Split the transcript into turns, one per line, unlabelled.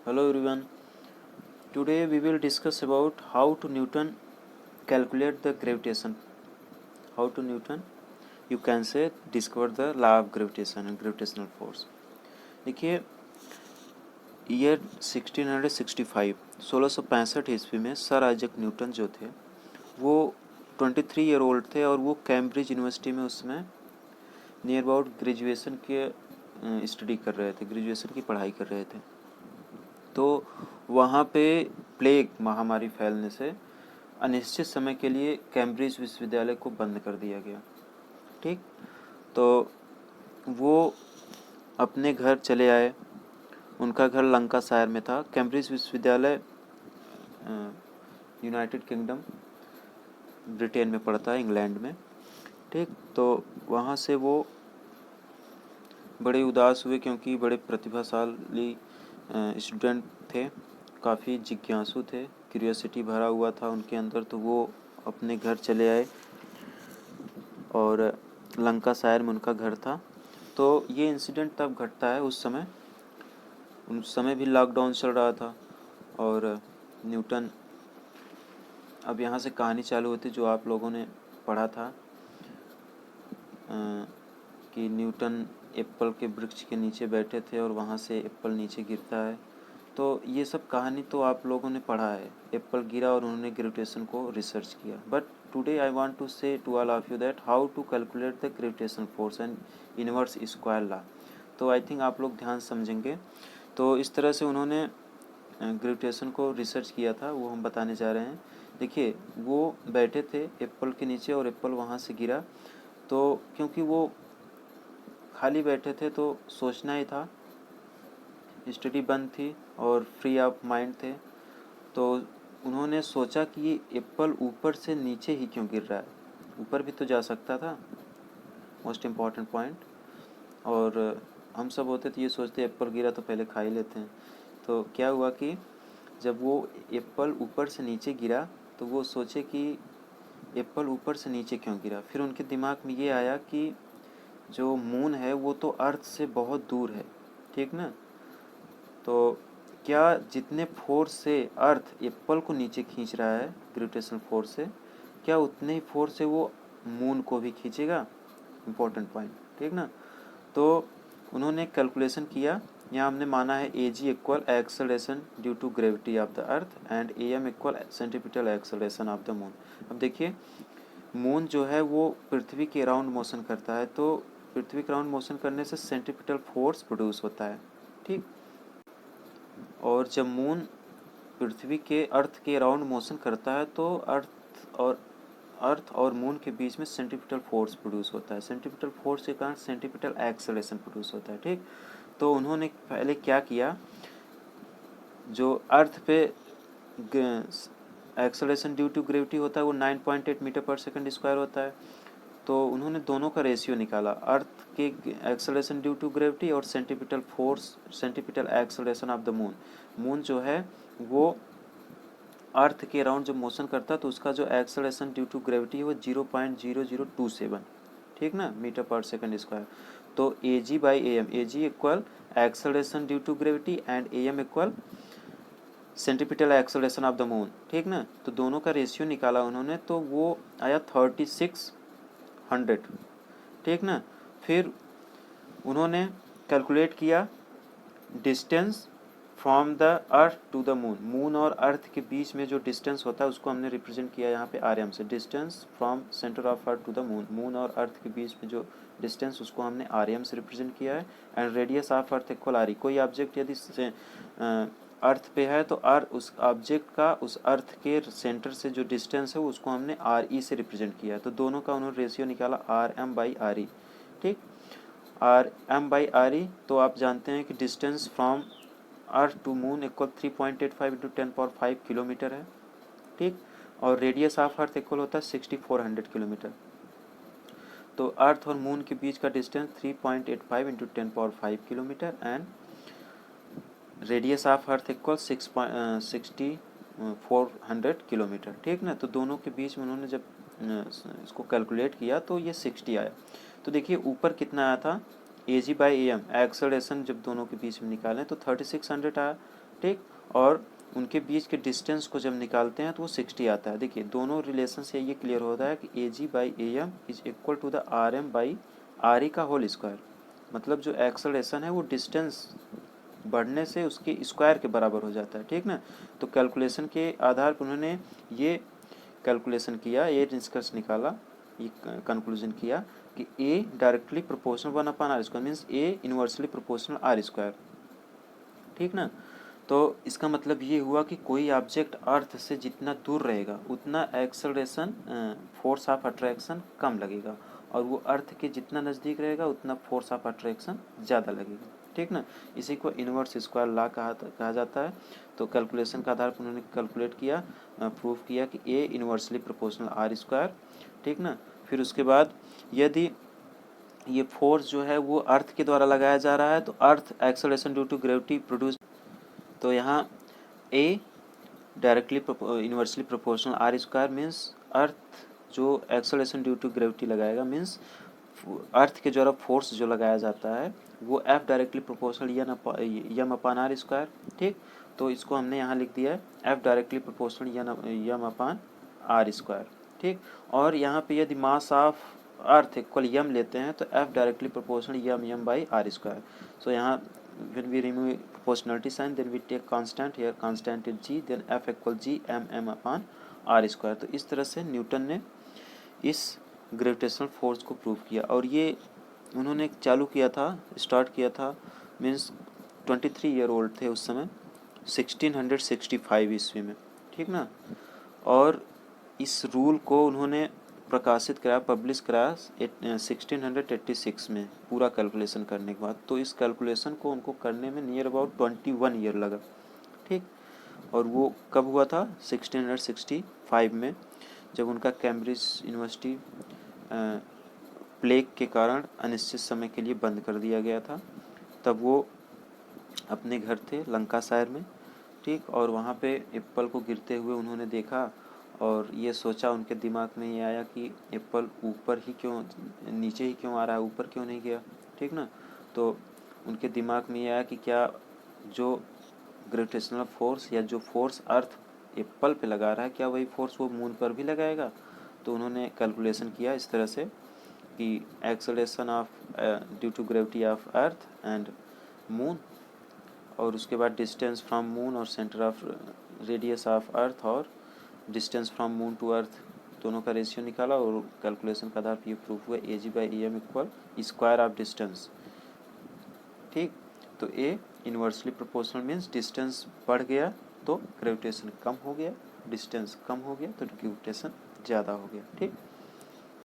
Hello everyone. Today we will discuss about how to Newton calculate the gravitation. How to Newton, you can say, discover the law of gravitation and gravitational force. देखिए year 1665 1665 ईस्वी में sir Isaac Newton जो थे वो 23 year old थे और वो Cambridge university में उसमें नियर अबाउट ग्रेजुएशन के स्टडी कर रहे थे, ग्रेजुएशन की पढ़ाई कर रहे थे। तो वहाँ पे प्लेग महामारी फैलने से अनिश्चित समय के लिए कैम्ब्रिज विश्वविद्यालय को बंद कर दिया गया। ठीक, तो वो अपने घर चले आए। उनका घर लंकाशायर में था। कैम्ब्रिज विश्वविद्यालय यूनाइटेड किंगडम ब्रिटेन में पड़ता है, इंग्लैंड में। ठीक, तो वहाँ से वो बड़े उदास हुए क्योंकि बड़े प्रतिभाशाली स्टूडेंट थे, काफ़ी जिज्ञासु थे, क्यूरियोसिटी भरा हुआ था उनके अंदर। तो वो अपने घर चले आए और लंकाशायर में उनका घर था। तो ये इंसिडेंट तब घटता है, उस समय भी लॉकडाउन चल रहा था और न्यूटन, अब यहाँ से कहानी चालू होती जो आप लोगों ने पढ़ा था कि न्यूटन एप्पल के वृक्ष के नीचे बैठे थे और वहाँ से एप्पल नीचे गिरता है। तो ये सब कहानी तो आप लोगों ने पढ़ा है। एप्पल गिरा और उन्होंने ग्रेविटेशन को रिसर्च किया। But today I want to say to all of you that how to calculate the gravitation force and inverse square law. तो आई थिंक आप लोग ध्यान समझेंगे। तो इस तरह से उन्होंने ग्रेविटेशन को रिसर्च किया था, वो हम बताने जा रहे हैं। देखिए, वो बैठे थे एप्पल के नीचे और एप्पल वहाँ से गिरा। तो क्योंकि वो खाली बैठे थे तो सोचना ही था, स्टडी बंद थी और फ्री ऑफ माइंड थे। तो उन्होंने सोचा कि ये एप्पल ऊपर से नीचे ही क्यों गिर रहा है, ऊपर भी तो जा सकता था। Most important point. और हम सब होते तो ये सोचते एप्पल गिरा तो पहले खा ही लेते हैं। तो क्या हुआ कि जब वो एप्पल ऊपर से नीचे गिरा तो वो सोचे कि एप्पल ऊपर से नीचे क्यों गिरा। फिर उनके दिमाग में ये आया कि जो मून है वो तो अर्थ से बहुत दूर है, ठीक ना। तो क्या जितने फोर्स से अर्थ एप्पल को नीचे खींच रहा है ग्रेविटेशनल फोर्स से, क्या उतने ही फोर्स से वो मून को भी खींचेगा। इम्पोर्टेंट पॉइंट, ठीक ना। तो उन्होंने कैलकुलेशन किया। यहाँ हमने माना है a g equal acceleration due to gravity of the earth and a M equal centripetal acceleration of the moon. अब देखिए, मून जो है वो पृथ्वी के अराउंड मोशन करता है, तो पृथ्वी के अराउंड मोशन करने से सेंट्रीपिटल फोर्स प्रोड्यूस होता है। ठीक, और जब मून पृथ्वी के अर्थ के अराउंड मोशन करता है तो अर्थ और मून के बीच में सेंट्रीपिटल फोर्स प्रोड्यूस होता है। सेंट्रीपिटल फोर्स के कारण सेंट्रीपिटल एक्सेलरेशन प्रोड्यूस होता है। ठीक, तो उन्होंने पहले क्या किया, जो अर्थ पे एक्सेलरेशन ड्यू टू ग्रेविटी होता है वो 9.8 मीटर पर सेकंड स्क्वायर होता है। तो उन्होंने दोनों का रेशियो निकाला, अर्थ के एक्सेलरेशन ड्यू टू ग्रेविटी और centripetal force, centripetal acceleration of the moon. Moon जो है वो अर्थ के अराउंड जब मोशन करता है तो उसका जो एक्सेलरेशन ड्यू टू ग्रेविटी है वो 0.0027, ठीक ना, मीटर पर सेकंड स्क्वायर। तो a ji by a g equal acceleration due to gravity and a M equal centripetal acceleration of the moon, ठीक ना। तो दोनों का रेशियो निकाला उन्होंने, तो वो आया 3600, ठीक ना। फिर उन्होंने कैलकुलेट किया distance from the earth to the moon. Moon और अर्थ के बीच में जो डिस्टेंस होता है उसको हमने रिप्रेजेंट किया यहाँ पे आर एम से। Distance from centre of earth to the moon, moon और अर्थ के बीच में जो डिस्टेंस उसको हमने आर एम से रिप्रेजेंट किया है। And radius of earth equal R E. कोई ऑब्जेक्ट यदि अर्थ पे है तो उस ऑब्जेक्ट का उस अर्थ के सेंटर से जो डिस्टेंस है उसको हमने आर ई से रिप्रेजेंट किया है। तो दोनों का उन्होंने रेशियो निकाला r m by r e. ठीक, r m by r e. तो आप जानते हैं कि distance from earth to moon equal 3.85 into 10⁵ kilometre है। ठीक, और रेडियस ऑफ अर्थ इक्वल होता है 6400 किलोमीटर। तो अर्थ और मून के बीच का distance 3.85 into 10⁵ kilometre and radius of earth equal 6400 kilometre, ठीक ना। तो दोनों के बीच में उन्होंने जब इसको कैलकुलेट किया तो ये 60 आया। तो देखिए ऊपर कितना आया था, ए जी बाई ए एम एक्सेलरेशन जब दोनों के बीच में निकालें तो 3600 आया, ठीक। और उनके बीच के डिस्टेंस को जब निकालते हैं तो वो 60 आता है। देखिए दोनों रिलेशन से ये क्लियर होता है कि a ji by A m is equal to the r m by r e का होल स्क्वायर। मतलब जो एक्सेलरेशन है वो डिस्टेंस बढ़ने से उसके स्क्वायर के बराबर हो जाता है, ठीक ना। तो कैलकुलेशन के आधार पर उन्होंने ये कैलकुलेशन किया, ये निष्कर्ष निकाला, ये कंक्लूजन किया कि a directly proportional 1/r², means a inversely proportional r square, ठीक ना। तो इसका मतलब ये हुआ कि कोई ऑब्जेक्ट अर्थ से जितना दूर रहेगा उतना एक्सेलरेशन फोर्स ऑफ अट्रैक्शन कम लगेगा, और वो अर्थ के जितना नज़दीक रहेगा उतना फोर्स ऑफ अट्रैक्शन ज़्यादा लगेगा, ठीक ना। इसी को इनवर्स स्क्वायर लॉ कहा जाता है। तो कैलकुलेशन के आधार पर उन्होंने कैलकुलेट किया, प्रूफ किया कि ए इनवर्सली प्रोपोर्शनल आर स्क्वायर, ठीक ना। फिर उसके बाद यदि ये फोर्स जो है वो अर्थ के द्वारा लगाया जा रहा है तो earth acceleration due to gravity produce, तो यहाँ a directly inversely proportional r square means earth जो एक्सेलरेशन ड्यू टू ग्रेविटी लगाएगा मीन्स अर्थ के द्वारा फोर्स जो लगाया जाता है वो F directly proportional m upon r square, ठीक। तो इसको हमने यहाँ लिख दिया है F directly proportional m upon r square, ठीक। और यहाँ पे यदि मास ऑफ अर्थ इक्वल यम लेते हैं तो F directly proportional m by r square. So यहाँ when we remove proportionality sign then we take constant, here constant is g, then f equal g m upon r square। तो इस तरह से Newton ने इस ग्रेविटेशनल फोर्स को prove किया, और ये उन्होंने चालू किया था, स्टार्ट किया था, मीन्स 23 ईयर ओल्ड थे उस समय, 1665 ईस्वी में, ठीक ना। और इस रूल को उन्होंने प्रकाशित कराया, पब्लिश कराया 1686 में, पूरा कैलकुलेशन करने के बाद। तो इस कैलकुलेशन को उनको करने में नियर अबाउट 21 ईयर लगा, ठीक। और वो कब हुआ था? 1665 में, जब उनका कैम्ब्रिज यूनिवर्सिटी प्लेग के कारण अनिश्चित समय के लिए बंद कर दिया गया था। तब वो अपने घर थे लंकाशायर में, ठीक। और वहाँ पे एप्पल को गिरते हुए उन्होंने देखा, और ये सोचा, उनके दिमाग में ये आया कि एप्पल ऊपर ही क्यों, नीचे ही क्यों आ रहा है, ऊपर क्यों नहीं गया, ठीक ना। तो उनके दिमाग में ये आया कि क्या जो ग्रेविटेशनल फोर्स या जो फोर्स अर्थ एप्पल पे लगा रहा है, क्या वही फोर्स वो मून पर भी लगाएगा। तो उन्होंने कैलकुलेशन किया इस तरह से कि acceleration of due to gravity of earth and moon, और उसके बाद डिस्टेंस फ्रॉम मून और centre of radius of earth और distance from moon to earth, दोनों का रेशियो निकाला, और कैलकुलेशन का आधार पर ये प्रूफ हुआ A ji by A M equal square of distance, ठीक। तो A inversely proportional means distance बढ़ गया तो ग्रेविटेशन कम हो गया, डिस्टेंस कम हो गया तो ग्रेविटेशन ज़्यादा हो गया, ठीक।